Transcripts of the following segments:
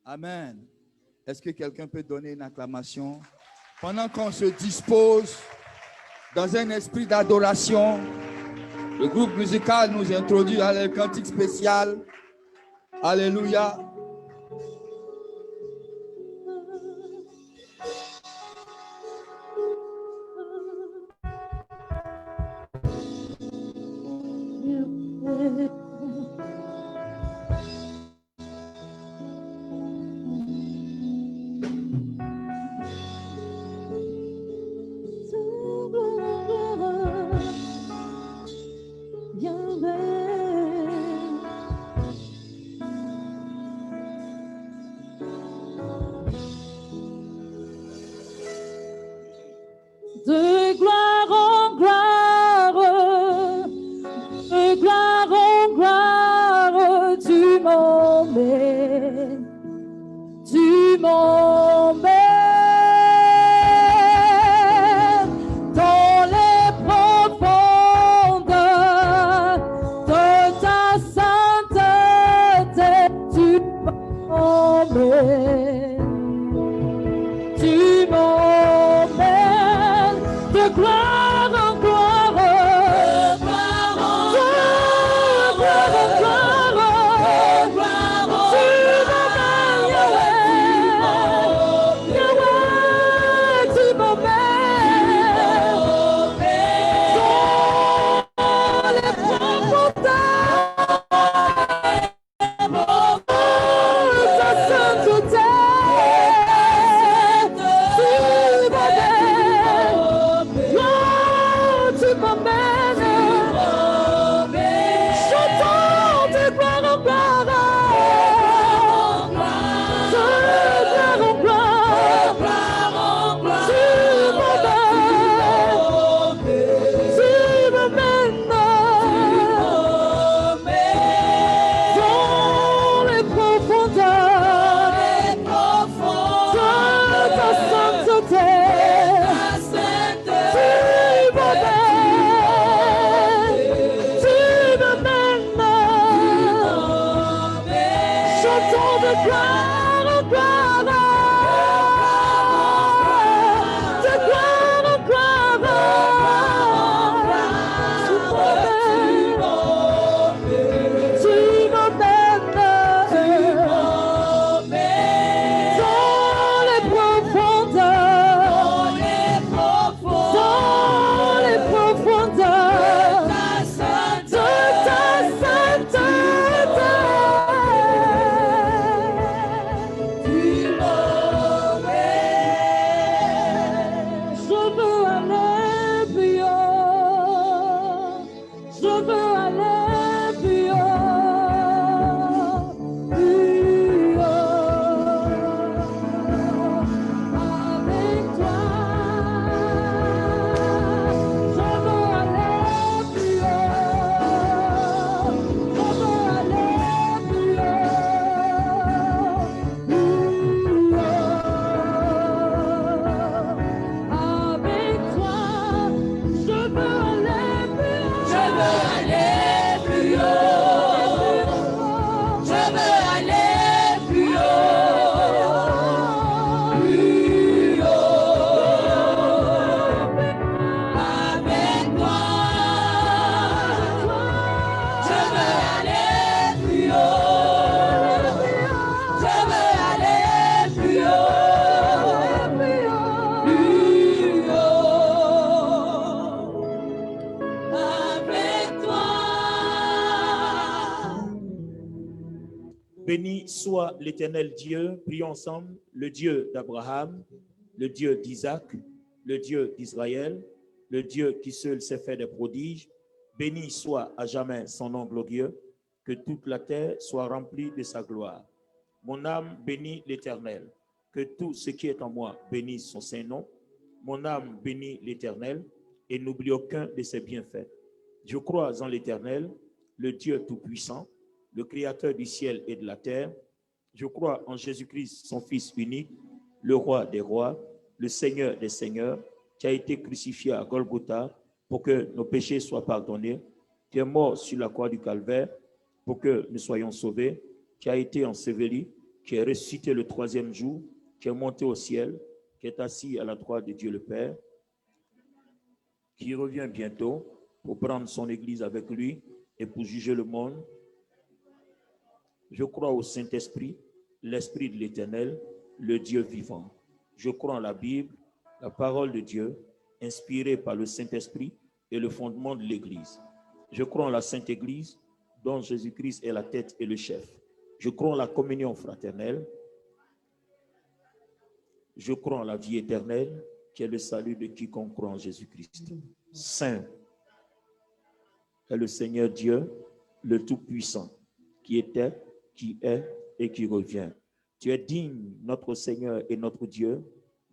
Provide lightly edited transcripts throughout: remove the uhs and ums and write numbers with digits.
Amen. Est-ce que quelqu'un peut donner une acclamation? Pendant qu'on se dispose dans un esprit d'adoration, le groupe musical nous introduit à le cantique spécial. Alléluia. De gloire en gloire, de gloire en gloire, tu m'emmènes, tu m'emmènes dans les profondeurs de ta sainteté, tu m'emmènes, tu m'emmènes. De gloire en gloire, de gloire en gloire, de gloire en gloire, tu m'emmènes, Yahweh, tu m'emmènes dans les profondeurs de ta sainteté, tu m'emmènes. Chantons de gloire en gloire, de gloire en gloire, tu m'emmènes dans les profondeurs de ta sainteté. De gloire en gloire, de gloire en gloire, tu m'emmènes dans les profondeurs, dans les profondeurs de ta sainteté. Béni soit l'Éternel Dieu, prions ensemble, le Dieu d'Abraham, le Dieu d'Isaac, le Dieu d'Israël, le Dieu qui seul s'est fait des prodiges. Béni soit à jamais son nom glorieux, que toute la terre soit remplie de sa gloire. Mon âme bénit l'Éternel, que tout ce qui est en moi bénisse son saint nom. Mon âme bénit l'Éternel et n'oublie aucun de ses bienfaits. Je crois en l'Éternel, le Dieu tout-puissant, le Créateur du ciel et de la terre. Je crois en Jésus-Christ, son Fils unique, le Roi des rois, le Seigneur des seigneurs, qui a été crucifié à Golgotha pour que nos péchés soient pardonnés, qui est mort sur la croix du Calvaire pour que nous soyons sauvés, qui a été enseveli, qui est ressuscité le troisième jour, qui est monté au ciel, qui est assis à la droite de Dieu le Père, qui revient bientôt pour prendre son Église avec lui et pour juger le monde. Je crois au Saint-Esprit, l'Esprit de l'Éternel, le Dieu vivant. Je crois en la Bible, la parole de Dieu, inspirée par le Saint-Esprit et le fondement de l'Église. Je crois en la Sainte Église, dont Jésus-Christ est la tête et le chef. Je crois en la communion fraternelle. Je crois en la vie éternelle, qui est le salut de quiconque croit en Jésus-Christ. Saint est le Seigneur Dieu, le Tout-Puissant, qui était, qui est et qui revient. Tu es digne, notre Seigneur et notre Dieu,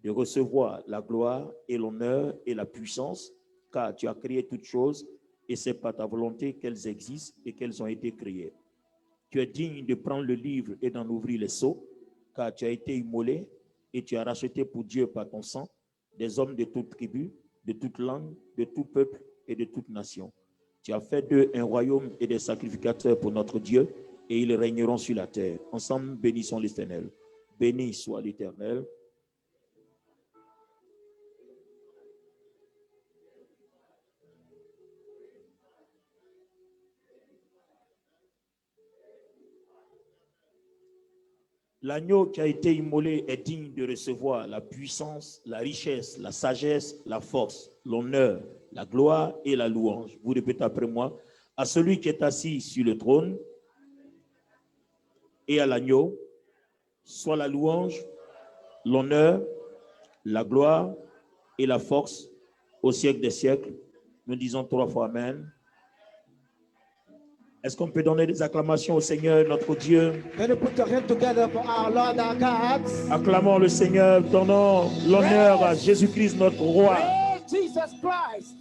de recevoir la gloire et l'honneur et la puissance, car tu as créé toutes choses et c'est par ta volonté qu'elles existent et qu'elles ont été créées. Tu es digne de prendre le livre et d'en ouvrir les sceaux, car tu as été immolé et tu as racheté pour Dieu par ton sang des hommes de toute tribu, de toute langue, de tout peuple et de toute nation. Tu as fait d'eux un royaume et des sacrificateurs pour notre Dieu, et ils régneront sur la terre. Ensemble, bénissons l'Éternel. Béni soit l'Éternel. L'agneau qui a été immolé est digne de recevoir la puissance, la richesse, la sagesse, la force, l'honneur, la gloire et la louange. Vous répétez après moi. À celui qui est assis sur le trône et à l'agneau, soit la louange, l'honneur, la gloire et la force au siècle des siècles. Nous disons 3 fois Amen. Est-ce qu'on peut donner des acclamations au Seigneur, notre Dieu? Can you put your hands together for our Lord, our God? Acclamons le Seigneur, donnons l'honneur à Jésus-Christ, notre roi. Praise Jesus Christ.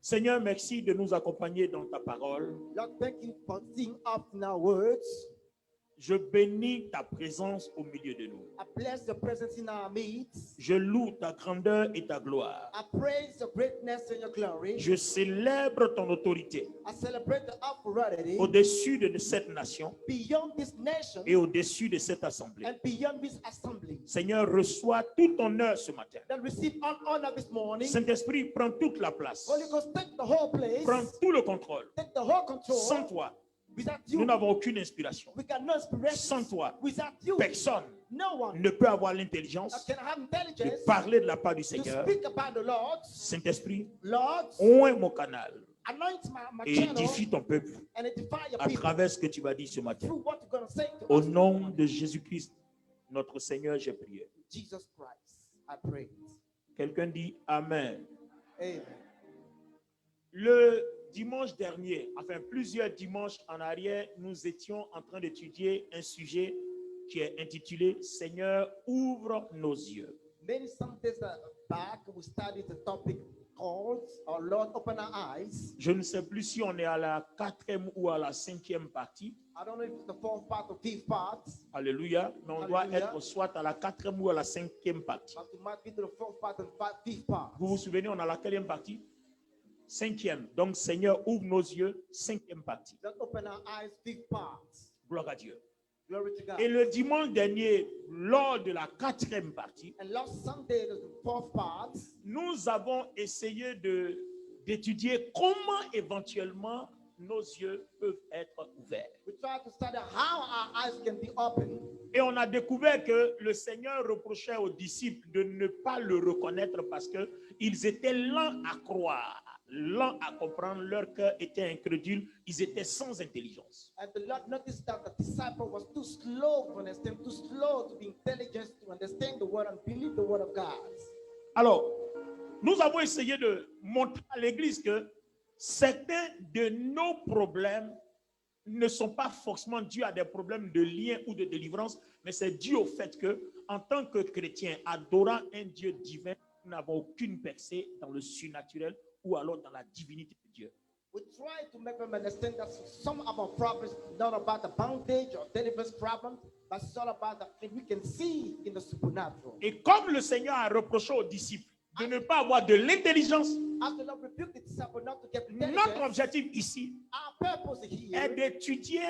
Seigneur, merci de nous accompagner dans ta parole. Lord, thank you for seeing up in our words. Je bénis ta présence au milieu de nous. I bless your presence in our midst. Je loue ta grandeur et ta gloire. I praise your greatness and your glory. Je célèbre ton autorité I celebrate the authority au-dessus de cette nation beyond this nation et au-dessus de cette assemblée. and beyond this assembly. Seigneur, reçois tout honneur ce matin. That receive all honor this morning. Saint-Esprit, prends toute la place. Holy Ghost, take the whole place. Prends tout le contrôle. Take the whole control. Sans toi, Without nous you, n'avons aucune inspiration. we got no inspiration. Sans toi, Without you, personne no one ne peut avoir l'intelligence can have de intelligence parler de la part du to Seigneur. speak about the Lord. Saint-Esprit, Lord, oint mon canal anoint my et channel édifie ton peuple and edify your à people travers ce que tu vas dire ce matin. through what you're going to say to Au us. nom de Jésus-Christ, notre Seigneur, j'ai prié. Jesus Christ, I pray. Quelqu'un dit Amen. Amen. Le dimanche dernier, enfin plusieurs dimanches en arrière, nous étions en train d'étudier un sujet qui est intitulé Seigneur, ouvre nos yeux. Many Sundays back, we studied the topic called Our Lord Open Our Eyes. Je ne sais plus si on est à la 4e ou à la 5e partie. I don't know if it's the fourth part or fifth part, Alléluia. Mais on doit Alléluia. être soit à la 4e ou à la 5e partie. but it might be the fourth part and fifth part. Vous vous souvenez, on est à la quelle partie? 5e. Donc, Seigneur, ouvre nos yeux. 5e partie. Let's open our eyes, fifth part. Gloire à Dieu. Glory to God. Et le dimanche dernier, lors de la 4e partie, And last Sunday, the fourth part, nous avons essayé d'étudier comment éventuellement nos yeux peuvent être ouverts. we tried to study how our eyes can be opened. Et on a découvert que le Seigneur reprochait aux disciples de ne pas le reconnaître parce qu'ils étaient lents à croire, lents à comprendre, leur cœur était incrédule, ils étaient sans intelligence. And the Lord noticed that the disciple was too slow to understand, too slow to be intelligent to understand the word and believe the word of God. Alors, nous avons essayé de montrer à l'Église que certains de nos problèmes ne sont pas forcément dus à des problèmes de lien ou de délivrance, mais c'est dû au fait que, en tant que chrétiens, adorant un Dieu divin, nous n'avons aucune percée dans le surnaturel ou alors dans la divinité de Dieu. We try to make them understand that some of our problems not about the bondage or deliverance problem, but it's all about the thing we can see in the supernatural. Et comme le Seigneur a reproché aux disciples de ne pas avoir de l'intelligence, As the Lord rebuked the disciple not to get notre intelligence, objectif ici, our purpose est here d'étudier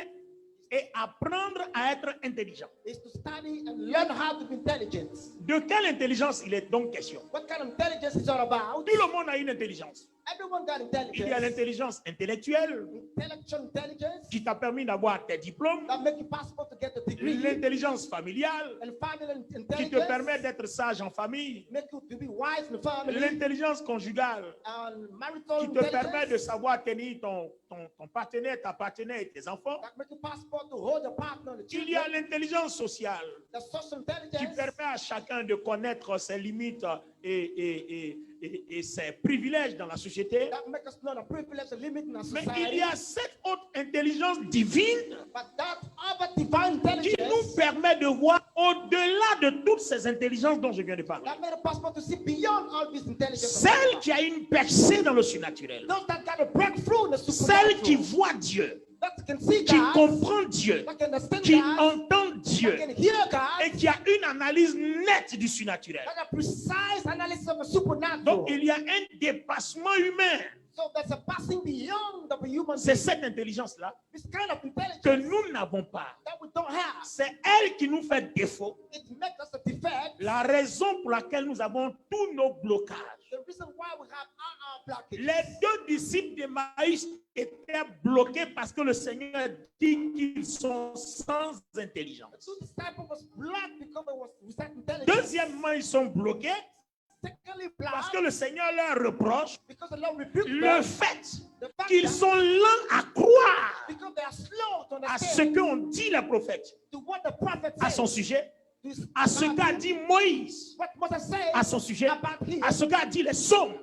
et apprendre à être intelligent. is to study and learn how to be intelligent. De quelle intelligence il est donc question? What kind of intelligence is all about? Tout le monde a une intelligence. Everyone got Il y a intelligence. l'intelligence intellectuelle Intellectual intelligence qui t'a permis d'avoir tes diplômes, that make it possible to get a degree. l'intelligence familiale And family qui te permet intelligence d'être sage en famille, make you to be wise in the family. l'intelligence conjugale And marital qui te permet de intelligence savoir tenir ton partenaire, ta partenaire et tes enfants. that make it possible to hold a partner and the Il y a children. l'intelligence sociale The social qui intelligence permet à chacun de connaître ses limites et ses privilèges dans la société. that make us know the privilege and limit in our Mais il society. y a cette autre intelligence divine But that other divine qui nous intelligence permet de voir au-delà de toutes ces intelligences dont je viens de parler. that made it possible to see beyond all these intelligence. Celle qui a une percée dans le surnaturel. Those that got a breakthrough in the Celle qui supernatural. voit Dieu, That can see qui God. comprend Dieu, That can understand qui God. entend That Dieu can hear God. et qui a une analyse nette du surnaturel. That a precise analysis of the supernatural. Donc il y a un dépassement humain. So there's a passing beyond the human C'est being. cette intelligence-là This kind of que intelligence nous n'avons pas. that we don't have. C'est elle qui nous fait défaut. It makes us a defect. La raison pour laquelle nous avons tous nos blocages. The reason why we have our blockages. Les deux disciples d'Emmaüs étaient bloqués parce que le Seigneur dit qu'ils sont sans intelligence. Two disciples was blocked because it was without intelligence. Deuxièmement, ils sont bloqués Secondly, parce blocked que le Seigneur leur reproche because the Lord rebuked le them. fait The fact qu'ils that sont lents à croire because they are slow to à ce understand qu'ont dit les prophètes to what the prophet à son said. sujet, This à ce about qu'a him, dit Moïse what Moses said à son sujet, about him, à ce qu'a dit les psaumes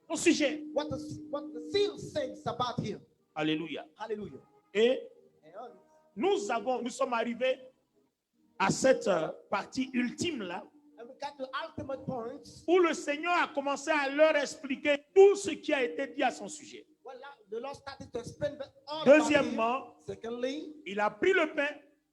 au sujet. what the seal says about him. Alléluia. Hallelujah. Et And nous sommes arrivés à cette partie ultime là we got to ultimate points. où le Seigneur a commencé à leur expliquer tout ce qui a été dit à son sujet. Well, the Lord started to explain all about Deuxièmement, him. Secondly, il a pris le pain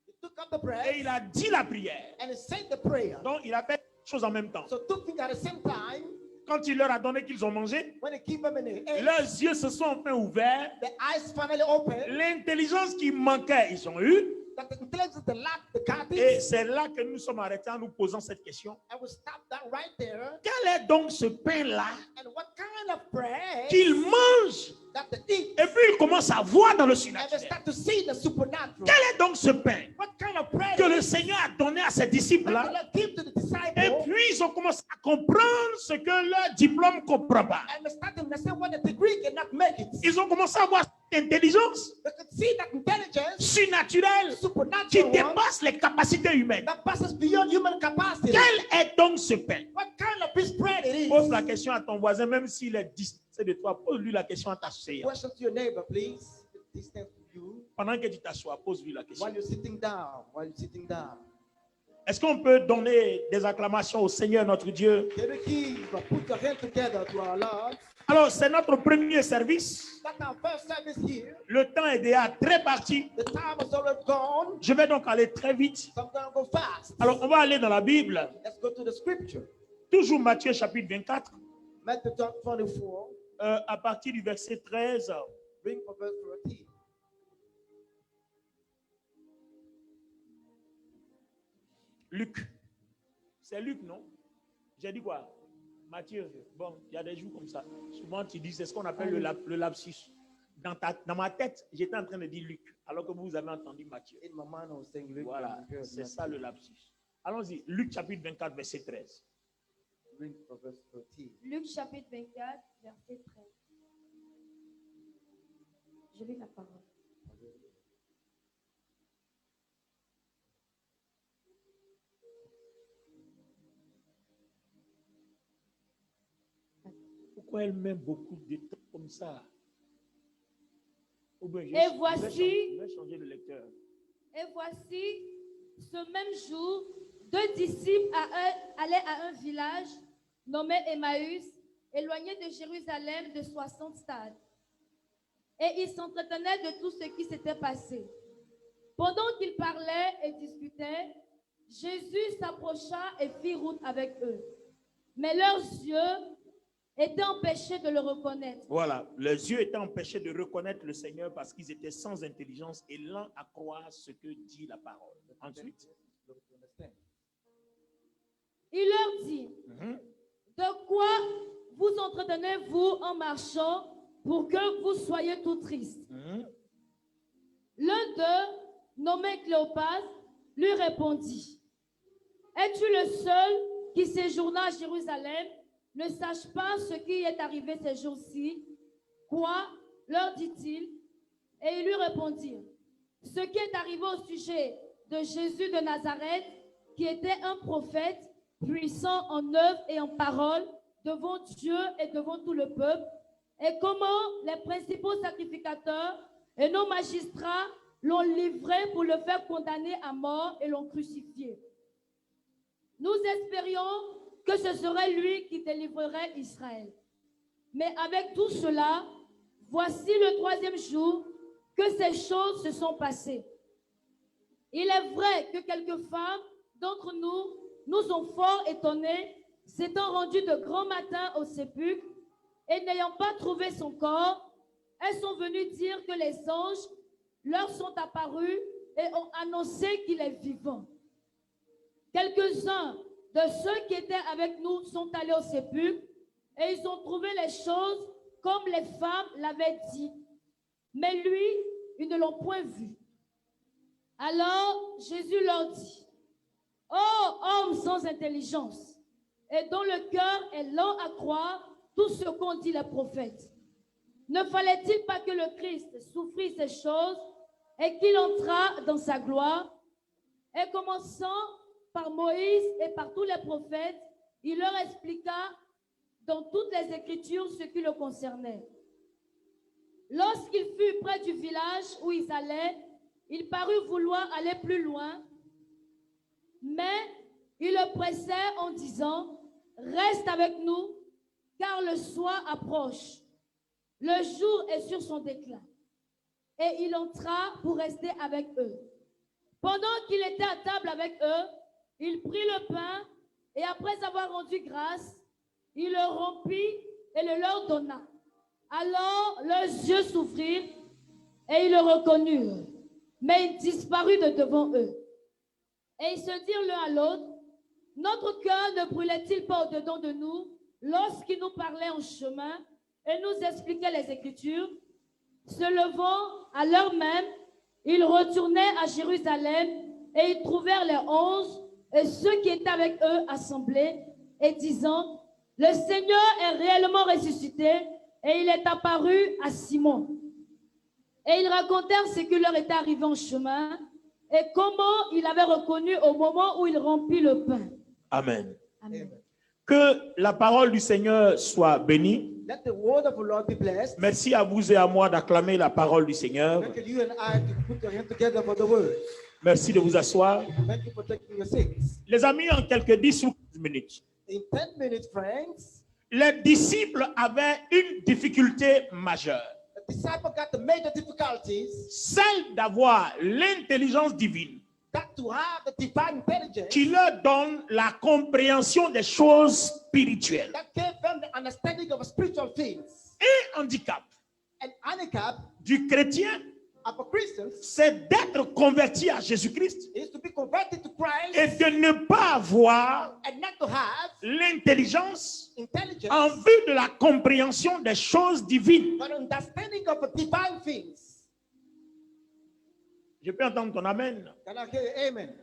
he took up the bread et il a dit la prière. and he said the prayer. Donc il a fait deux choses en même temps. So two things at the same time. Quand il leur a donné qu'ils ont mangé, When he gave them in the age, leurs yeux se sont enfin ouverts. the eyes finally opened. L'intelligence qui manquait, ils ont eu. That the intelligence, the lack, the Et guidance, c'est là que nous sommes arrêtés en nous posant cette question. and we stop that right there. Quel est donc ce pain-là And what kind of bread qu'ils mangent that they eat? et puis ils commencent à voir dans le And they surnaturel? start to see the supernatural. Quel est donc ce pain What kind of bread que le is Seigneur a donné à ses that the disciples-là? Lord give to the Et disciples? puis ils ont commencé à comprendre ce que leur diplôme ne comprend pas. And they start to understand what the degree cannot make it. Ils ont commencé à avoir cette intelligence They could see that intelligence, surnaturelle qui supernatural one, dépasse les capacités humaines. that passes beyond human capacity. Quel est donc ce pain? What kind of this bread it Pose is? la question à ton voisin, même s'il est distancé de toi. Pose-lui la question à t'asseoir. Question to your neighbor, please. Distance from you. Pendant que tu t'assois, pose-lui la question. While you're sitting down. While you're sitting down. Est-ce qu'on peut donner des acclamations au Seigneur notre Dieu? Can we give, put your hand together to our Lord? Alors, c'est notre premier service. That's our first service here. Le temps est déjà très parti. The time is already gone, Je vais donc aller très vite. so I'm going to go fast. Alors, on va aller dans la Bible. Let's go to the scripture. Toujours Matthieu chapitre 24, Matthew 24, à partir du verset 13. reading from verse 13. Luc. C'est Luc, non? J'ai dit quoi? Matthieu. Bon, il y a des jours comme ça. Souvent, tu dis, c'est ce qu'on appelle le lapsus. Dans ma tête, j'étais en train de dire Luc, alors que vous avez entendu Matthieu. In my mind, I was saying, Luke, Voilà, c'est ça le lapsus. Allons-y, Luc chapitre 24, verset 13. reading from verse 13. Luc chapitre 24, verset 13. Je lis la parole. Pourquoi elle met beaucoup de temps comme ça? Ou bien, Et voici- je vais changer de lecteur. Et voici, ce même jour, deux disciples allaient à un village nommé Emmaüs, éloigné de Jérusalem de 60 stades. Et ils s'entretenaient de tout ce qui s'était passé. Pendant qu'ils parlaient et discutaient, Jésus s'approcha et fit route avec eux. Mais leurs yeux étaient empêchés de le reconnaître. Voilà, les yeux étaient empêchés de reconnaître le Seigneur parce qu'ils étaient sans intelligence et lents à croire ce que dit la parole. Ensuite, Il leur dit, de quoi vous entretenez-vous en marchant pour que vous soyez tout tristes? L'un d'eux, nommé Cléopas, lui répondit, es-tu le seul qui séjourna à Jérusalem, ne sache pas ce qui est arrivé ces jours-ci? Quoi? Leur dit-il. Et ils lui répondirent, ce qui est arrivé au sujet de Jésus de Nazareth, qui était un prophète, puissant en œuvre et en parole, devant Dieu et devant tout le peuple, et comment les principaux sacrificateurs et nos magistrats l'ont livré pour le faire condamner à mort et l'ont crucifié. Nous espérions que ce serait lui qui délivrerait Israël. Mais avec tout cela, voici le troisième jour que ces choses se sont passées. Il est vrai que quelques femmes d'entre nous nous ont fort étonnés, s'étant rendues de grand matin au sépulcre et n'ayant pas trouvé son corps, elles sont venues dire que les anges leur sont apparus et ont annoncé qu'il est vivant. Quelques-uns de ceux qui étaient avec nous sont allés au sépulcre et ils ont trouvé les choses comme les femmes l'avaient dit. Mais lui, ils ne l'ont point vu. Alors Jésus leur dit, « Ô hommes sans intelligence, et dont le cœur est lent à croire tout ce qu'ont dit les prophètes, ne fallait-il pas que le Christ souffrit ces choses et qu'il entrât dans sa gloire? » Et commençant par Moïse et par tous les prophètes, il leur expliqua dans toutes les Écritures ce qui le concernait. Lorsqu'il fut près du village où ils allaient, il parut vouloir aller plus loin, mais il le pressait en disant, « Reste avec nous, car le soir approche. Le jour est sur son déclin. » Et il entra pour rester avec eux. Pendant qu'il était à table avec eux, il prit le pain et après avoir rendu grâce, il le rompit et le leur donna. Alors leurs yeux s'ouvrirent et ils le reconnurent, mais il disparut de devant eux. Et ils se dirent l'un à l'autre, notre cœur ne brûlait-il pas au-dedans de nous lorsqu'il nous parlait en chemin et nous expliquait les Écritures? Se levant à l'heure même, ils retournaient à Jérusalem et ils trouvèrent les 11 et ceux qui étaient avec eux assemblés et disant, le Seigneur est réellement ressuscité et il est apparu à Simon. Et ils racontèrent ce qui leur était arrivé en chemin et comment il avait reconnu au moment où il rompit le pain. Amen. Amen. Que la parole du Seigneur soit bénie. Let the word of the Lord be blessed. Merci à vous et à moi d'acclamer la parole du Seigneur. Thank you and I to put your hands together for the word. Merci de vous asseoir. Thank you for taking your seats. Les amis, en quelques 10 ou 15 minutes, In 10 minutes, friends, les disciples avaient une difficulté majeure, the disciple got the major difficulties, celle d'avoir l'intelligence divine that to have the divine intelligence qui leur donne la compréhension des choses spirituelles. that gave them the understanding of spiritual things. Et handicap An handicap du chrétien, of a Christian c'est d'être converti à Jésus-Christ is to be converted to Christ et de ne pas avoir and not to have l'intelligence intelligence en vue de la compréhension des choses divines. but understanding of divine things. Je peux entendre ton amen. Can I hear amen?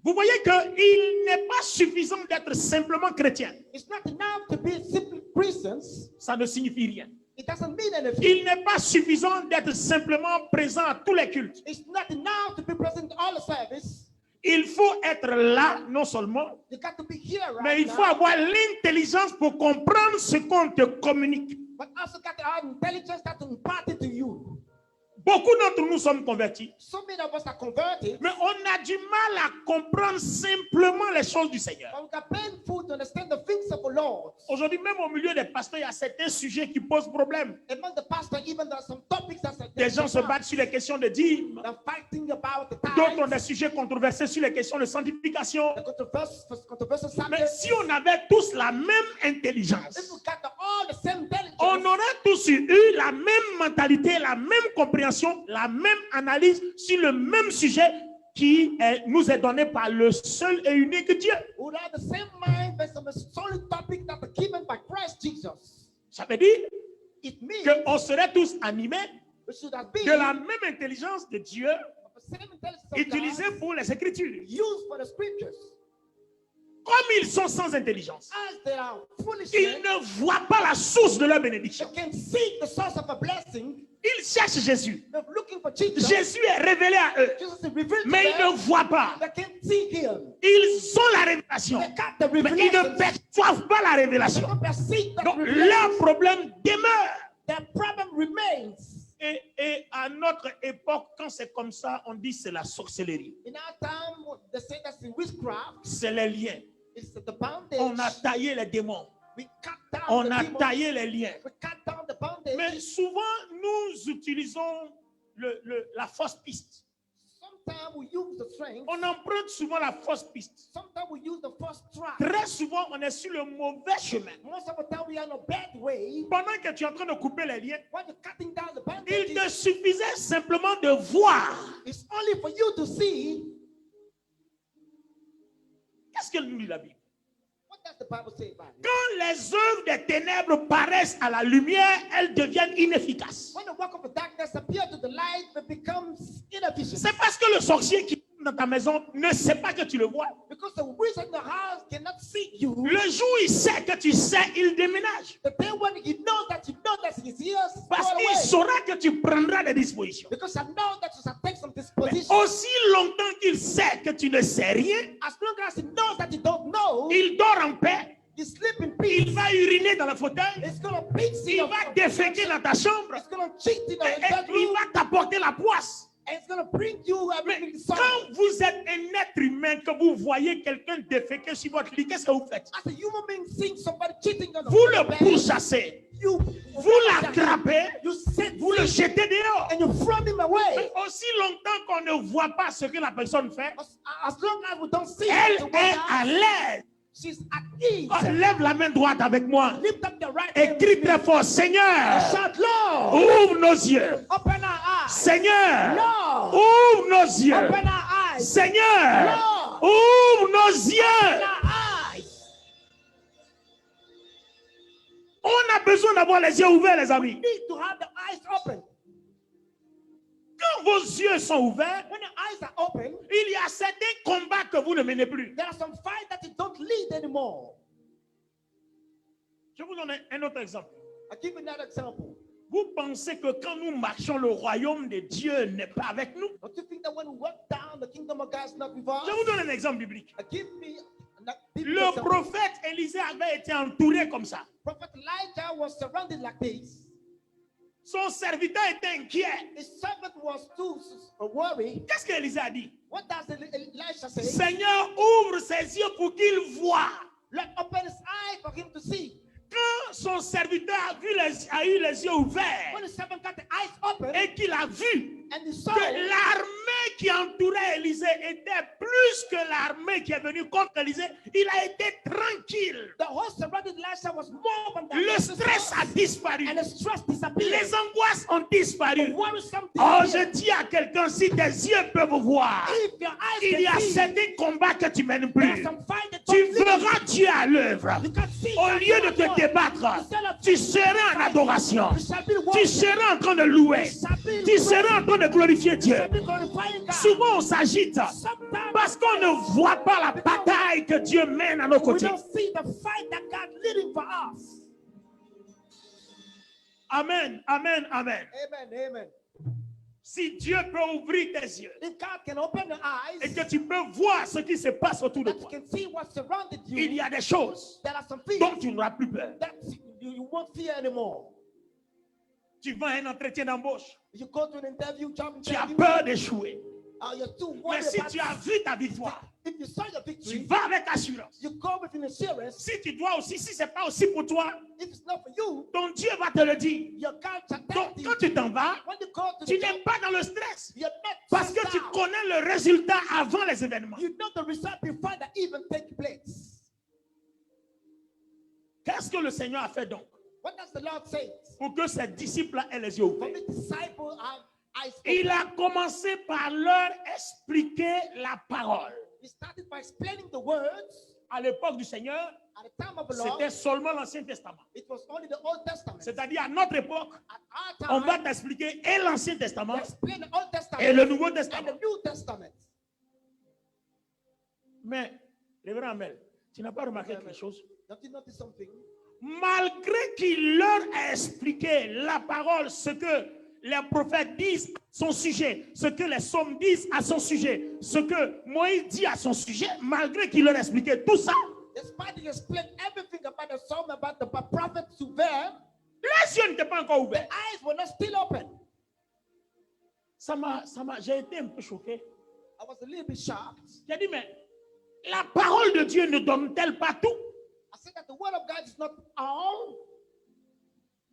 Vous voyez qu'il n'est pas suffisant d'être simplement chrétien. It's not enough to be simply Christians. Ça ne signifie rien. It doesn't mean anything. Il n'est pas suffisant d'être simplement présent à tous les cultes. It's not enough to be present in all the service. Il faut être là, non seulement, You got to be here right mais il faut now, avoir l'intelligence pour comprendre ce qu'on te communique. but also got to have intelligence that impart it to you. Beaucoup d'entre nous sommes convertis, So many of us are converted, mais on a du mal à comprendre simplement les choses du Seigneur. but we are painful to understand the things of the Lord. Aujourd'hui, même au milieu des pasteurs, il y a certains sujets qui posent problème. Among the pastors, even there are some topics that Des gens se battent sur les questions de dîmes. they're fighting about the D'autres ont tithes, des sujets controversés sur les questions de sanctification. the controversial Mais subjects. si on avait tous la même intelligence, If we got all the same intelligence, on aurait tous eu la même mentalité, la même compréhension, la même analyse sur le même sujet qui nous est donné par le seul et unique Dieu. we would have the same mind based on the solid topic that are given by Christ Jesus. Ça veut dire It means qu'on serait tous animés we should have been de la même intelligence de Dieu of the same intelligence of utilisée God, pour les Écritures. used for the scriptures. Comme ils sont sans intelligence, As they are foolish ils men, ne voient pas la source de leur they bénédiction. can seek the source of a blessing. Ils cherchent Jésus. They're looking for Jesus. Jésus est révélé à eux, Jesus is revealed to mais ils them. ne voient pas. They can't see him. Ils ont la révélation, They got the mais ils ne revelation. perçoivent pas la They révélation. don't perceive that Donc revelation. leur problème demeure. Their problem remains. Et à notre époque, quand c'est comme ça, on dit c'est la sorcellerie. In our time, they say that's the witchcraft. C'est les liens. It's the bondage. On a taillé les démons. We cut down On the a demons. taillé les liens. We cut down the bondage. Mais souvent, nous utilisons la fausse piste. Sometimes we use the strength. On emprunte souvent la fausse piste. Sometimes we use the first track. Très souvent, on est sur le mauvais chemin. Most of the time we are in a bad way. Pendant que tu es en train de couper les liens, When you're cutting down the il te bondage, suffisait simplement de voir. it's only for you to see. Qu'est-ce qu'elle nous dit la Bible? What does the Bible say about it? Quand les œuvres des ténèbres paraissent à la lumière, elles deviennent inefficaces. When the work of the darkness appears to the light, it becomes inefficient. C'est parce que le sorcier qui est dans ta maison ne sait pas que tu le vois. Because the wizard in the house cannot see you. Le jour où il sait que tu sais, il déménage. The day when he knows that he's here, Parce go qu'il away. saura que tu prendras des dispositions. Because I know that you shall take some disposition. Aussi longtemps qu'il sait que tu ne sais rien, As long as he knows that you don't know, il dort en paix. you sleep in Il peace. va uriner dans le fauteuil. It's gonna pinch in Il your va déféquer dans ta chambre. It's gonna cheat in your Et il bedroom. va t'apporter la poisse. And it's gonna bring you Mais everything solid. quand vous êtes un être humain, que vous voyez quelqu'un déféquer sur votre lit, qu'est-ce que vous faites? As a human being, seeing somebody cheating on Vous the le bed, pourchassez. you Vous l'attrapez. you sit Vous le jetez dehors. and you throw him away. Mais aussi longtemps qu'on ne voit pas ce que la personne fait, As long as we don't see elle the est woman, à l'aise. she's at ease. Oh, lève la main droite avec moi. Lift up the right Et hand crie with me. très fort, Seigneur, Shout, Lord, ouvre nos yeux. open our eyes. Seigneur, Lord, ouvre nos yeux. open our eyes. Seigneur, Lord, ouvre nos open yeux. our eyes. On a besoin d'avoir les yeux ouverts, les amis. Need to have the eyes open. Quand vos yeux sont ouverts, When your eyes are open, il y a certains combats que vous ne menez plus. there are some fights that you don't lead anymore. Je vous donne un autre exemple. I'll give you another example. Vous pensez que quand nous marchons, le royaume de Dieu n'est pas avec nous? Don't you think that when we walk down, the kingdom of God is not with us? Je vous donne un exemple biblique. Give me a biblical Le example. prophète Élisée avait été entouré comme ça. Prophet Elijah was surrounded like this. Son serviteur était inquiet. His servant was too worried. Qu'est-ce qu'Élisée a dit? What does Elisha say? Seigneur, ouvre ses yeux pour qu'il voie. Lord, open his eye for him to see. Quand son serviteur a eu les yeux ouverts When the servant got the eyes open et qu'il a vu and he saw que l'armée qui entourait Élisée était plus que l'armée qui est venue contre Élisée, il a été tranquille. the whole surrounded Elisha was more than that. Le stress a disparu. And the stress disappeared. Les angoisses ont disparu. The worrisome Oh, je disappeared. dis à quelqu'un, si tes yeux peuvent voir, If your eyes il y a can see, certains combats que tu mènes there are plus. some fight that Tu don't lead. verras Dieu à l'œuvre. You can see Au that lieu de you te are débattre, instead of tu seras en adoration. you shall be Tu walking. seras en train de louer. You shall be Tu seras en train de glorifier You Dieu. shall be glorifying God. Souvent, on s'agite Sometimes parce qu'on ne voit pas la bataille que Dieu mène à nos we côtés. don't see the fight that God leading for us. Amen, amen, amen. Amen, amen. Si Dieu peut ouvrir tes yeux If God can open the et eyes, que tu peux voir ce qui se passe autour de that you toi, can see what surrounded il y you, a des choses there are some things dont tu n'auras plus peur. that you won't fear anymore. Tu vas à un entretien d'embauche, You go to an interview, job tu as interview, peur d'échouer. You're too Mais worried si about tu as vu ta victoire, if you saw your tu victory, vas avec assurance. you go with an assurance. Si tu dois aussi, si c'est pas aussi pour toi, If it's not for you, ton Dieu va te le dire. your God shall tell Donc, you. quand tu t'en vas, When you go to tu the n'es job, pas dans le stress. you're not Parce que stressed tu out. connais le résultat avant les événements. You know the result before that even take place. Qu'est-ce que le Seigneur a fait donc What does the Lord say? pour que ses disciples aient les yeux For ouverts? the disciples have eyes Il open. a commencé par leur expliquer la parole. He started by explaining the words. À l'époque du Seigneur, At the time of the Lord, c'était seulement l'Ancien Testament. it was only the Old Testament. C'est-à-dire à notre époque, At on our va time, t'expliquer et l'Ancien they Testament explain the Old Testament et le Nouveau and Testament. the New Testament. Mais, révérend Amel, tu n'as pas remarqué quelque chose? Don't you notice something? Malgré qu'il leur a expliqué la parole, ce que les prophètes disent à son sujet, ce que les psaumes disent à son sujet, ce que Moïse dit à son sujet, malgré qu'il leur a expliqué tout ça, Despite he explained everything about the psalm, about the prophets to them, les yeux n'étaient pas encore the ouverts. eyes were not still open. J'ai été un peu choqué. I was a little bit shocked. J'ai dit, mais la parole de Dieu ne donne-t-elle pas tout? I said that the word of God is not all.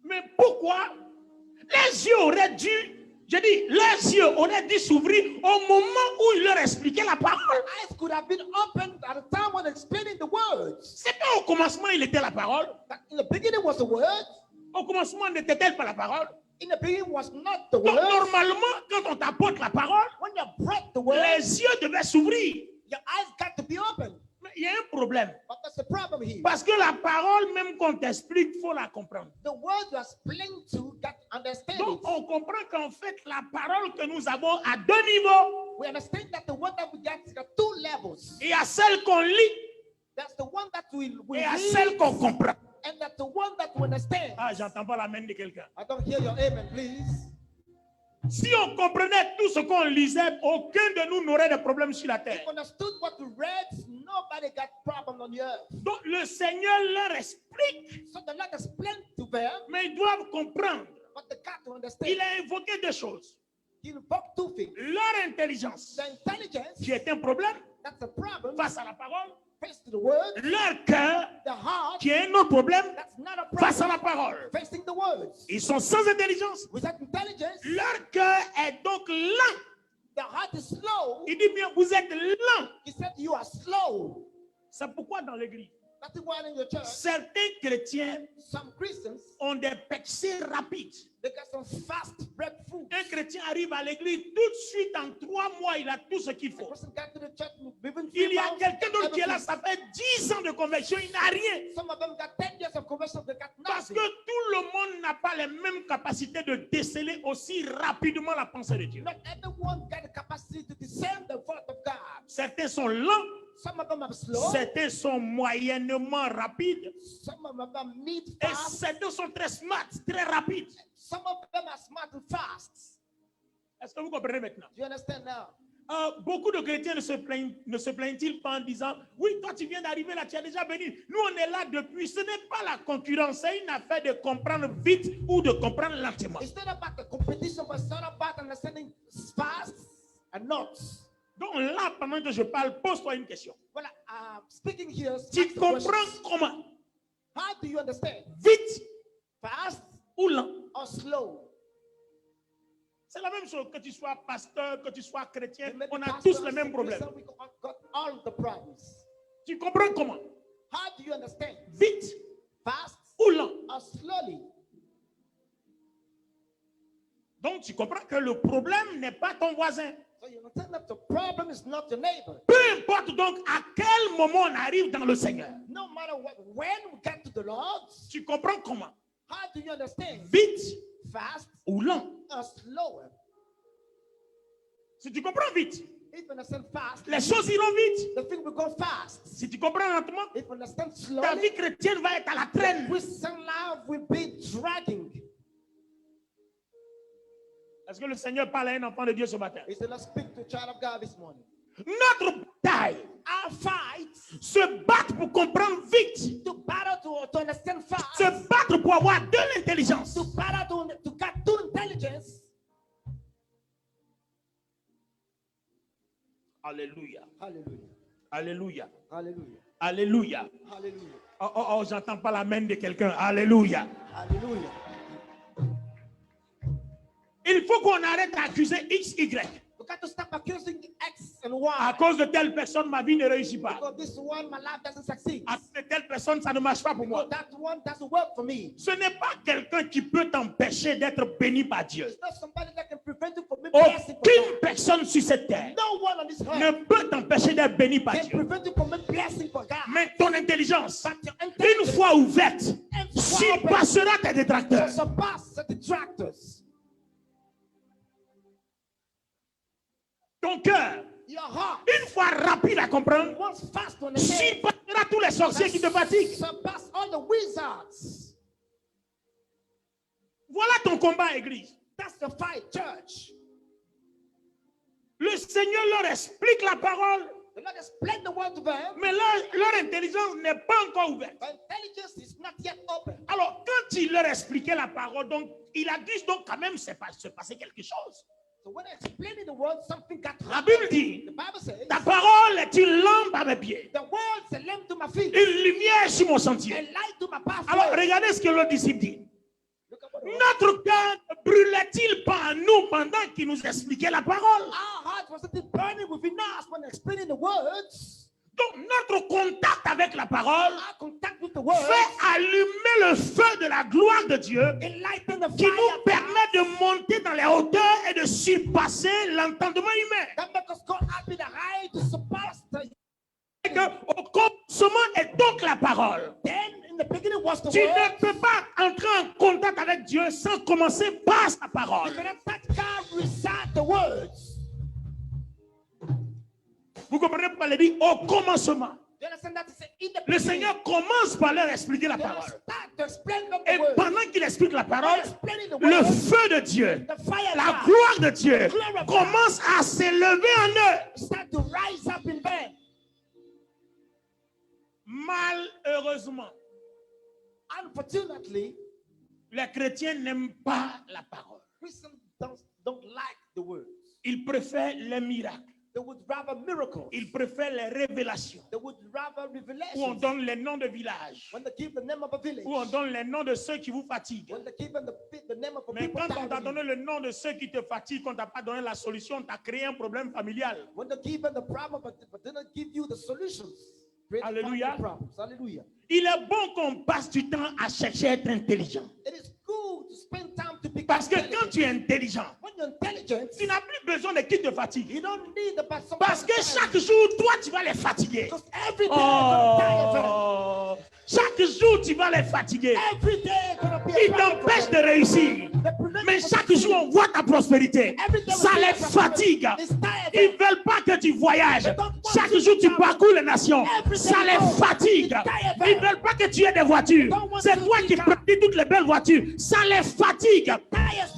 Mais pourquoi les yeux auraient dû, je dis, les yeux auraient dû s'ouvrir au moment où il leur expliquait la parole? Eyes could have been opened at the time when explaining the words. C'est pas au commencement il était la parole. That in the beginning was the word. Au commencement n'était-elle pas la parole? In the beginning was not the Donc word. normalement, quand on t'apporte la parole, When you brought the word, les yeux devaient s'ouvrir. your eyes got to be open. Mais il y a un problème. But there's a problem here. Parce que la parole, même qu'on t'explique, il faut la comprendre. The word you are explaining to got understand Donc it. on comprend qu'en fait, la parole que nous avons à deux niveaux. We understand that the word that we got got two levels. Il y a celle qu'on lit That's the one that we et il y a read, celle qu'on comprend. and that's the one that we understand. Ah, j'entends pas la main de quelqu'un. I don't hear your amen, please. Si on comprenait tout ce qu'on lisait, aucun de nous n'aurait de problème sur la terre. If we understood what we read, nobody got problem on the earth. Donc le Seigneur leur explique, So the Lord explained to them, mais ils doivent comprendre. but they got to understand. Il a évoqué deux choses. He invoked two things. Leur intelligence, The intelligence, qui est un problème that's a problem. face à la parole. Face to the word. Leur cœur, The heart, qui est un autre problème that's not a face à problem. la parole. Facing the words. Ils sont sans intelligence. Without intelligence, Leur cœur est donc lent. the heart is slow. Il dit bien, vous êtes lent. He said you are slow. C'est pourquoi dans l'église, That's why in your church, certains chrétiens some Christians, ont des péchés rapides. they got some fast breakthrough. Un chrétien arrive à l'église, tout de suite, en 3 mois, il a tout ce qu'il A faut. person got to the church within Il 3 y a months, quelqu'un d'autre qui est là, everything. ça fait 10 ans de conversion, il n'a rien. Some of them got 10 years of conversion, they got Parce que nothing. tout le monde n'a pas les mêmes capacités de déceler aussi rapidement la pensée de Dieu. Not everyone got the capacity to discern the word of God. Certains sont lents, Some of them are slow. certains sont moyennement rapides, Some of them need et fast. certains sont très smart, très rapides. Some of them are smart and fast. Est-ce que vous comprenez maintenant? Do you understand now? Beaucoup de chrétiens ne se plaignent-ils pas en disant, oui, toi tu viens d'arriver là, tu as déjà venu. Nous on est là depuis. Ce n'est pas la concurrence, c'est une affaire de comprendre vite ou de comprendre lentement. It's not about the competition, but it's not about understanding fast and not. Donc là, pendant que je parle, pose-toi une question. Well, speaking here, Tu ask the comprends question. comment? How do you understand? Vite Fast ou lent? or slow? C'est la même chose que tu sois pasteur, que tu sois chrétien, You may be on a pastors, tous les mêmes problèmes. Christians, we got all the problems. Tu comprends comment? How do you understand? Vite Fast ou lent? or slowly? Donc tu comprends que le problème n'est pas ton voisin. So you understand that the problem is not your neighbor. Peu importe donc à quel moment on arrive dans le Seigneur. No matter what, when we get to the Lord, Tu comprends comment? how do you understand? Vite Fast ou lent? or slower? Si tu comprends vite, If you understand fast, les choses iront vite. the thing will go fast. Si tu comprends lentement, If you understand ta slowly, vie chrétienne va être à la traîne. Christian life will be dragging. Est-ce que le Seigneur parle à un enfant de Dieu ce matin? He said, let's speak to a child of God this morning. Notre bataille, Our fight se battre pour comprendre vite, to battle to understand fast, se battre pour avoir de l'intelligence. to battle to get to intelligence. Alléluia. Hallelujah. Alléluia. Hallelujah. Alléluia. Hallelujah. Oh, oh, oh, j'entends pas la main de quelqu'un. Alléluia. Hallelujah. Il faut qu'on arrête d'accuser X, Y. We got to stop accusing X and À Y. cause de telle personne, ma vie ne réussit pas. Because this one, my life doesn't succeed. À cause de telle personne, ça ne marche pas pour moi. Because that one doesn't work for me. Ce n'est pas quelqu'un qui peut t'empêcher d'être béni par Dieu. It's not somebody that can prevent you from being blessed. Aucune personne sur cette terre No one on this ne earth peut t'empêcher d'être béni par can Dieu. prevent you from being blessing for God. Mais ton intelligence, But your une intelligence fois ouverte, and surpassera tes détracteurs. surpass the detractors. Ton cœur, Your heart, une fois rapide à comprendre, once fast on the head, surpassera tous les sorciers qui te fatiguent. surpass all the wizards. Voilà ton combat, église. That's the fight, church. Le Seigneur leur explique la parole, The Lord explained the word to them, mais leur intelligence n'est pas encore ouverte. but intelligence is not yet open. Alors, quand il leur expliquait la parole, donc, il a dû donc quand même se passer quelque chose. So when I explained the word, something got La happened. Bible dit, The Bible says, ta parole est une lampe à mes pieds, the word is a lamp to my feet, une lumière sur mon a sentier. light to my pathway. Alors, regardez ce que le disciple dit. Look at what the word- Notre cœur ne brûlait-il pas en nous pendant qu'il nous expliquait la parole? Our heart was it burning within us when explaining the words. Donc, notre contact avec la parole Our contact with the word fait allumer le feu de la gloire de Dieu enlighten the qui fire nous permet de monter dans les hauteurs et de surpasser l'entendement humain. that make us go up in the high to surpass the. Et que, au commencement est donc la parole. Then in the beginning was the Tu word. ne peux pas entrer en contact avec Dieu sans commencer par sa You parole. cannot touch God, recite the words. Vous comprenez pourquoi il dit au commencement. You understand that? It's in the Le beginning. Seigneur commence par leur expliquer la They parole. start to explain them Et the word. pendant qu'il explique la parole, Explaining the le word, feu de Dieu, the fire la of God gloire de Dieu commence à s'élever en eux. start to rise up in them. Malheureusement, Unfortunately, les chrétiens n'aiment pas la parole. Christians don't like the words. Ils préfèrent les miracles. They would rather miracles. Ils préfèrent les révélations. They would rather Où on revelations. donne les noms de villages. When they give the name of a village. Où on donne les noms de ceux qui vous fatiguent. When they give them the name of a Mais people. quand on t'a tiring donné le nom de ceux qui te fatiguent, qu'on t'a pas donné la solution, on t'a créé un problème familial. you. When they give them the problem, but they don't give you the solutions. Create the Hallelujah. family problems. Hallelujah. Il est bon qu'on passe du temps à chercher à être intelligent. It is good to spend time to become Parce que quand intelligent. tu es intelligent, When you're intelligent, tu n'as plus besoin de qui te fatigue. you don't need the person. Parce que chaque jour, toi, tu vas les fatiguer. Because every day gonna die of Oh, chaque jour, tu vas les fatiguer. it. Every day gonna be Ils a problem for t'empêchent de them. réussir. They prevent Mais you from chaque jour, on voit ta prospérité. Ça les fatigue. Ils ne veulent pas que tu voyages. Chaque jour, tu parcours les nations. Ça les fatigue. Ils ne veulent pas que tu aies des voitures. C'est toi qui pratiques toutes les belles voitures. Ça les fatigue.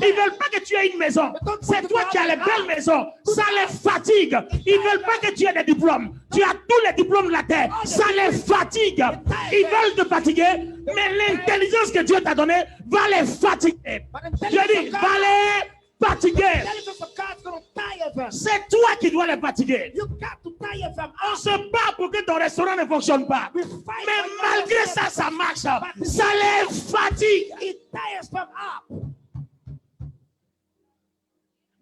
Ils ne veulent pas que tu aies une maison. C'est toi qui as les belles maisons. Ça les fatigue. Ils ne veulent pas que tu aies des diplômes. Tu as tous les diplômes de la terre. Ça les fatigue. Ils veulent te fatiguer. Mais l'intelligence que Dieu t'a donnée va les fatiguer. Je dis, va les fatiguer. Intelligence of God's gonna tire them. C'est toi qui dois les fatiguer. You got to tire them On out. se bat pour que ton restaurant ne fonctionne pas. We fight Mais for malgré God. ça, ça marche. Ça les fatigue. It tires them up.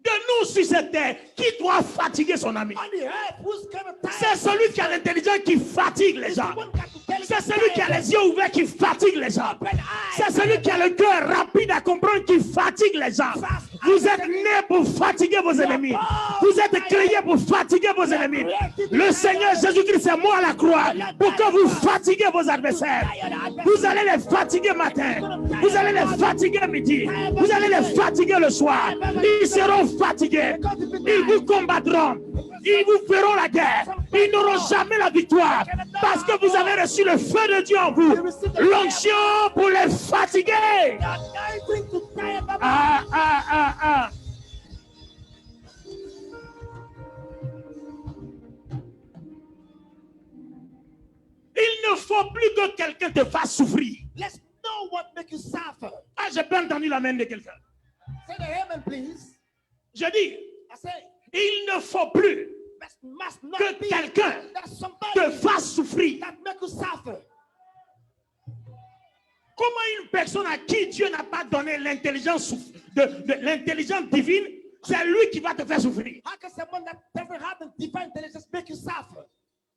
De nous sur cette terre, qui doit fatiguer son ami? On the earth, who's gonna tire C'est them? celui qui a l'intelligence qui fatigue les gens. One got to tell C'est you celui qui a les yeux ouverts qui fatigue les gens. C'est celui qui a le cœur rapide à comprendre qui fatigue les gens. Vous êtes nés pour fatiguer vos ennemis. Vous êtes créés pour fatiguer vos ennemis. Le Seigneur Jésus-Christ est mort à la croix pour que vous fatiguez vos adversaires. Vous allez les fatiguer matin. Vous allez les fatiguer midi. Vous allez les fatiguer le soir. Ils seront fatigués. Ils vous combattront. Ils vous feront la guerre. Ils n'auront jamais la victoire. Parce que vous avez reçu le feu de Dieu en vous. L'onction pour les fatiguer. Anointing to tire them up. Ah. Il ne faut plus que quelqu'un te fasse souffrir. Let's know what makes you suffer. Ah, j'ai pas entendu la main de quelqu'un. Say the amen, please. Je dis, I say, il ne faut plus must not que be quelqu'un that somebody te fasse souffrir. that make you suffer. Comment une personne à qui Dieu n'a pas donné l'intelligence de l'intelligence divine, c'est lui qui va te faire souffrir. How can someone that doesn't have the divine intelligence make you suffer?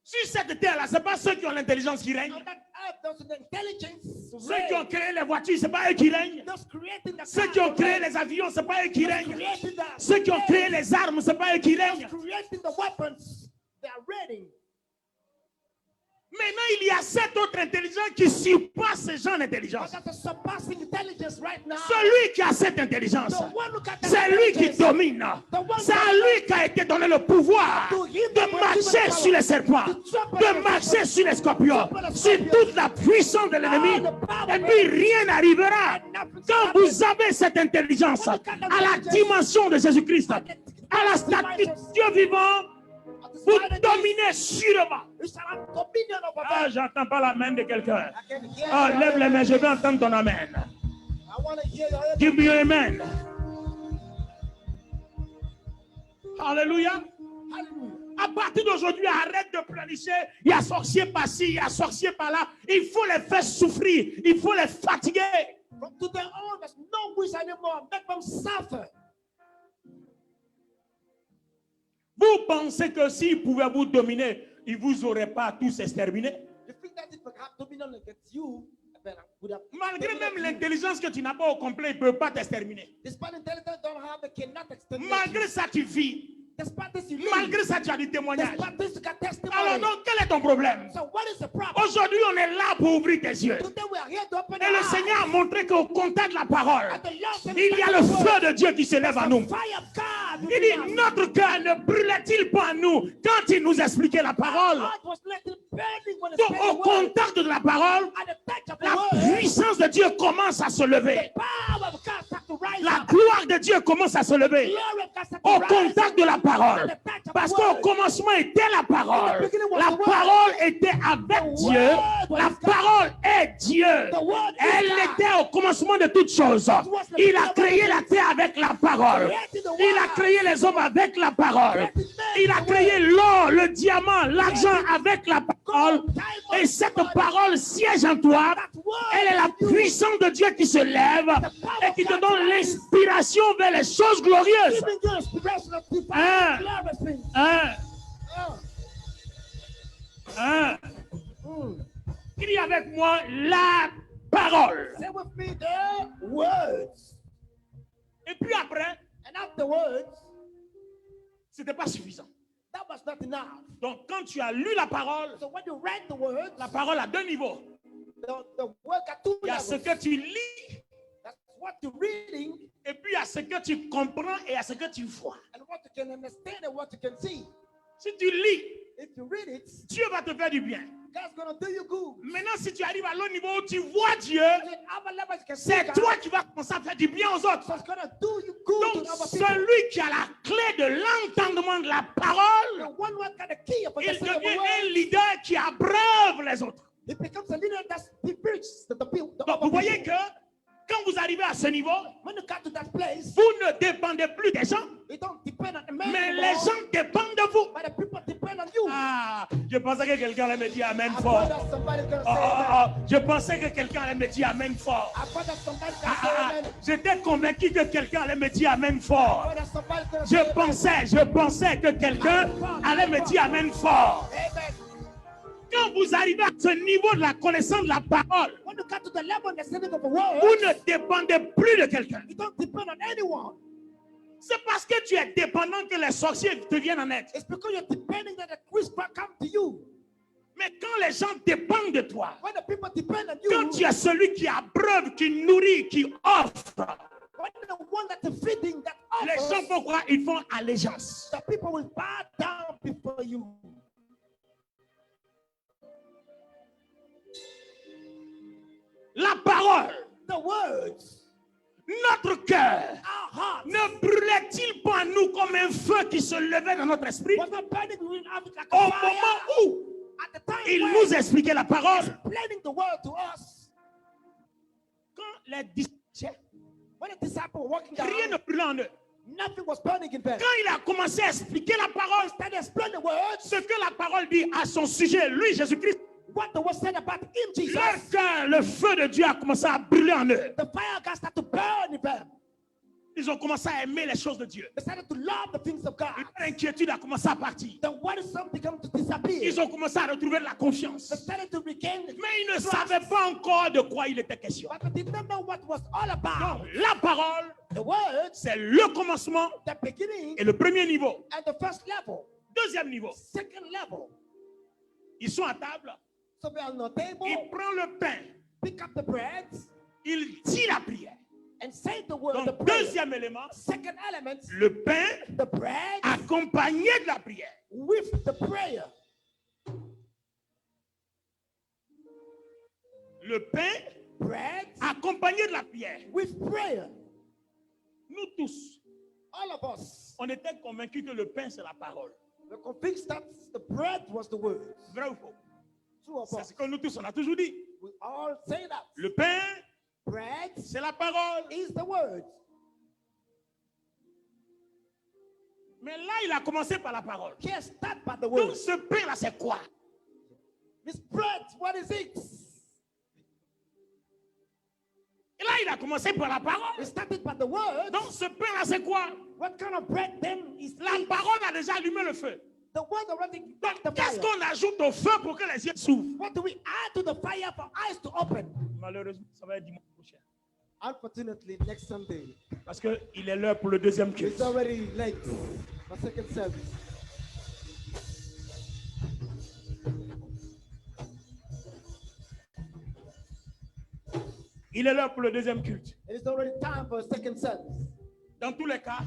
Sur cette terre-là, ce n'est pas ceux qui ont l'intelligence qui règnent. On that earth, those with intelligence, Ceux qui ont créé les voitures, ce n'est pas eux qui règnent. those creating the Ceux qui ont cars, créé les avions, ce n'est pas eux qui those règnent. creating the Ceux qui ont créé les armes, ce n'est pas eux qui règnent. those creating the weapons, they are ready. Maintenant, il y a cette autre intelligence qui surpasse ces gens But d'intelligence. that's a surpassing intelligence right now. Celui qui a cette intelligence, The one who got that c'est lui qui intelligence, domine. C'est à lui qui a été donné le pouvoir de marcher sur les serpents, de marcher sur les scorpions, sur toute la puissance de l'ennemi. Et puis rien n'arrivera. Quand vous avez cette intelligence à la dimension de Jésus-Christ, à la statue de Dieu vivant, vous dominez sûrement. You shall have dominion over Ah, them. j'entends pas la main de quelqu'un. I can hear Ah, your lève les amen. mains, je veux entendre ton amen. I want to hear your amen. Give me your amen. Alléluia. Hallelujah. À partir d'aujourd'hui, arrête de planifier. Il y a sorcier par-ci, il y a sorcier par-là. Il faut les faire souffrir. Il faut les fatiguer. From today on, there's no wish anymore. Make them suffer. Vous pensez que s'ils pouvaient vous dominer, ils ne vous auraient pas tous exterminés? You think that if I have dominion against you, then I would have. Malgré même l'intelligence que tu n'as pas au complet, ils ne peuvent pas t'exterminer. Despite intelligence don't have, they cannot extend. Malgré ça, tu vis. Despite this, you live. Malgré ça, tu as des témoignages. Despite this, you got testimony. Alors donc, quel est ton problème? So what is the problem? Aujourd'hui, on est là pour ouvrir tes yeux. Today we are here to open Et your le eyes. Seigneur a montré qu'au contact de la parole, At the Lord, il y a le feu de Dieu qui se lève à nous. fire of God. Il dit, notre cœur ne brûlait-il pas en nous quand il nous expliquait la parole? God was letting burning when Donc, it's au contact de la parole, at the touch of the la word. puissance de Dieu commence à se lever. Power of God starts to rise La up. gloire de Dieu commence à se lever. Glory of God starts to Au rise contact de la parole. Parce qu'au word. commencement était la parole. La parole était avec Dieu. La parole est Dieu. Elle était au commencement de toutes choses. Il a créé la terre avec la parole. Il a créé les hommes avec la parole. Il a créé l'or, le diamant, l'argent avec la parole. Et cette parole siège en toi. Elle est la puissance de Dieu qui se lève et qui te donne l'inspiration vers les choses glorieuses. Giving you inspiration of divine Hein? glorious things. Hein? Oh. Hein? Mm. Crie avec moi la parole. Say with me the words. Et puis après, And afterwards, ce n'était pas suffisant. that was not enough. Donc quand tu as lu la parole, So when you read the words, la parole a deux niveaux. the word got two Il y a ce levels. que tu lis That's what you're reading et puis il y a ce que tu comprends et il y a ce que tu vois. and what you can understand and what you can see. Si tu lis, If you read it, Dieu va te faire du bien. God's gonna do you good. Maintenant, si tu arrives à l'autre niveau où tu vois Dieu, And other levels you can see c'est God, toi qui vas commencer à faire du bien aux autres. so it's gonna do you good Donc, to other people. celui qui a la clé de l'entendement de la The parole, one who has got the key of il understanding of the devient word, un leader qui abreuve les autres. it becomes a leader that preaches to the people. the Donc, other vous voyez people. que quand vous arrivez à ce niveau, When you come to that place, vous ne dépendez plus des gens, you don't depend on the man mais anymore, les gens dépendent de vous. but the people depend on you. Ah, je pensais que quelqu'un allait me dire Amen I fort. thought that somebody's gonna Ah, say ah, amen. ah, je pensais que quelqu'un allait me dire Amen fort. I thought that somebody's Ah, gonna ah, say ah, amen. j'étais convaincu que quelqu'un allait me dire Amen I fort. thought that somebody's gonna say Je pensais que quelqu'un allait me dire Amen fort. amen. Quand vous arrivez à ce niveau de la connaissance de la parole, When you come to the level of understanding of the vous word, ne dépendez plus de quelqu'un. you don't depend on anyone. C'est parce que tu es dépendant que les sorciers te viennent en aide. It's because you're depending that the witchcraft come to you. Mais quand les gens dépendent de toi, When the people depend on quand you, tu es celui qui abreuve, qui nourrit, qui offre, when the one that is feeding that les gens offers, vont croire, ils font allégeance. the people will bow down before you. La parole, The words, notre cœur, our hearts, ne brûlait-il pas en nous comme un feu qui se levait dans notre esprit was not burning within us like au a fire. moment où At the time il when nous expliquait la parole? explaining the word to us, Quand les disciples, when the disciples were walking down, rien ne brûlait en eux. Nothing was burning in them. Quand il a commencé à expliquer la parole, Started explaining the words, ce que la parole dit à son sujet, lui, Jésus-Christ, what the word said about him, Jesus. leur cœur, le feu de Dieu a commencé à brûler en eux. The fire of God started to burn in them. Ils ont commencé à aimer les choses de Dieu. They started to love the things of God. Leur inquiétude a commencé à partir. The worrisome began to disappear. Ils ont commencé à retrouver de la confiance. They started to regain the Mais ils ne savaient pas encore de quoi il était question. but they did not know what was all about. Donc, la parole, The words, c'est le commencement the beginning, et le premier niveau. and the first level, Deuxième niveau, second level. ils sont à table, So we are on the table, il prend le pain, pick up the bread, il dit la prière. and say the word, the Donc, prayer. deuxième élément, Second element, le pain the bread accompagné de la prière. with the prayer. Le pain Bread accompagné de la prière. with prayer. Nous tous, All of us on était convaincus que le pain, c'est la parole. were convinced that the bread was the word. Vrai ou faux? Two of C'est us. ce que nous tous, on a toujours dit. We all say that. Le pain, Bread c'est la parole. is the word. Mais là, il a commencé par la parole. Here, start by the Donc, word. ce pain-là, c'est quoi? This bread, what is it? Et là, il a commencé par la parole. We started by the word. Donc, ce pain-là, c'est quoi? What kind of bread then is La it? parole a déjà allumé le feu. The word already Donc, got the qu'est-ce fire. qu'on ajoute au feu pour que les yeux s'ouvrent? What do we add to the fire for eyes to open? Malheureusement, ça va être dimanche prochain. Unfortunately, next Sunday, Parce qu'il est l'heure pour le deuxième culte. it's already late. My second service. Il est l'heure pour le deuxième culte. It is already time for a second service. Dans tous les cas,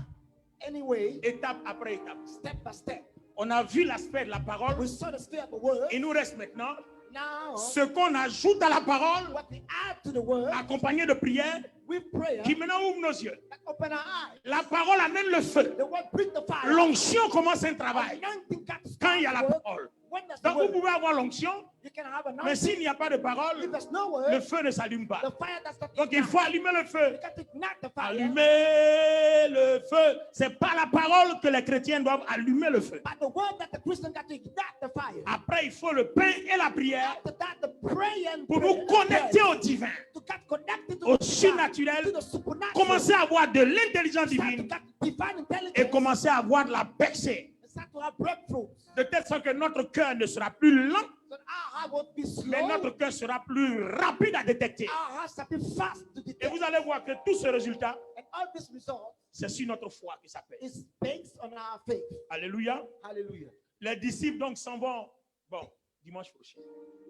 Anyway, étape après étape. step by step, On a vu l'aspect de la parole. we saw the spirit of the word. Il nous reste maintenant Now, ce qu'on ajoute à la parole, what we add to the word accompagné de prière, with prayer, qui maintenant ouvre nos yeux. that open our eyes. La parole amène le feu. The word bring the fire. L'onction commence un travail Anointing got to quand il y a start la the word. parole. When there's the Donc vous word, pouvez avoir l'onction, you can have mais anointing. s'il n'y a pas de parole, If there's no le word, feu ne s'allume pas. the fire does not Donc il ignite. faut allumer le feu. You got to ignite the fire. Allumer le feu. C'est pas la parole que les chrétiens doivent allumer le feu. But the word that the Christian got to ignite the fire. Après, il faut le pain et la prière After that, the prayer and pour prayer vous and connecter prayer. au divin, To get connected to au the divine, surnaturel, to the supernatural. commencer à avoir de l'intelligence Start to divine get divine intelligence. et commencer à avoir de la percée. And start to have breakthroughs. De telle sorte que notre cœur ne sera plus lent, So our heart won't be slow. mais notre cœur sera plus rapide à détecter. Our hearts shall be fast to Et detect. vous allez voir que tout ce résultat, And all this result c'est sur notre foi que ça pèse. is based on our faith. Alléluia. Hallelujah. Les disciples donc s'en vont. Bon, dimanche prochain.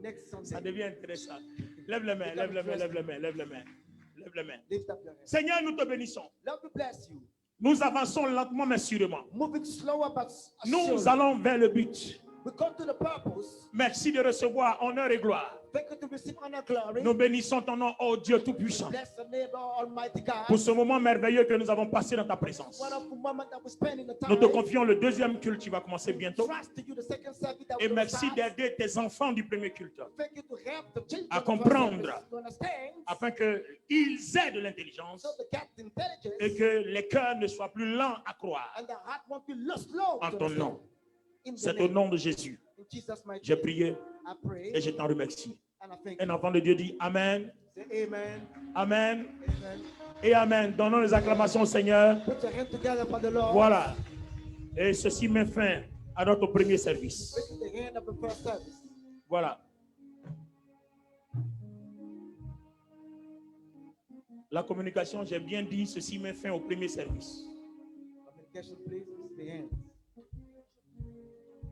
Next Ça Sunday, devient intéressant. Lève les mains, lève les mains, lève les mains, lève les mains. Lève les mains. lift up your hands. Seigneur, nous te bénissons. Lord, we bless you. Nous avançons lentement mais sûrement. Moving slower but Nous surely. allons vers le but. We come to the purpose. Merci de recevoir honneur et gloire. Thank you to receive honor and glory. Nous bénissons ton nom, oh Dieu Tout-Puissant, Bless the name of Almighty God. pour ce moment merveilleux que nous avons passé dans ta présence. Wonderful moment that we spend in the time. Nous te confions le deuxième culte qui va commencer bientôt. Trust to you the second service that Et will merci start. d'aider tes enfants du premier culte Thank you to help the children à of comprendre. others to understand, afin qu'ils aient de l'intelligence so they get intelligence et que les cœurs ne soient plus lents à croire and the heart won't be slow en to ton understand. nom. In the C'est au name, nom de Jésus. in Jesus' mighty J'ai name, prié I pray et je t'en remercie. and I thank Un you. enfant de Dieu dit Amen, Say amen, Amen amen. et Amen. Donnons les acclamations au Seigneur. Put your hands together for the Lord. Voilà. Et ceci met fin à notre premier service. This is the end of the first service. Voilà. La communication, j'ai bien dit, ceci met fin au premier service. Communication, please. This is the end.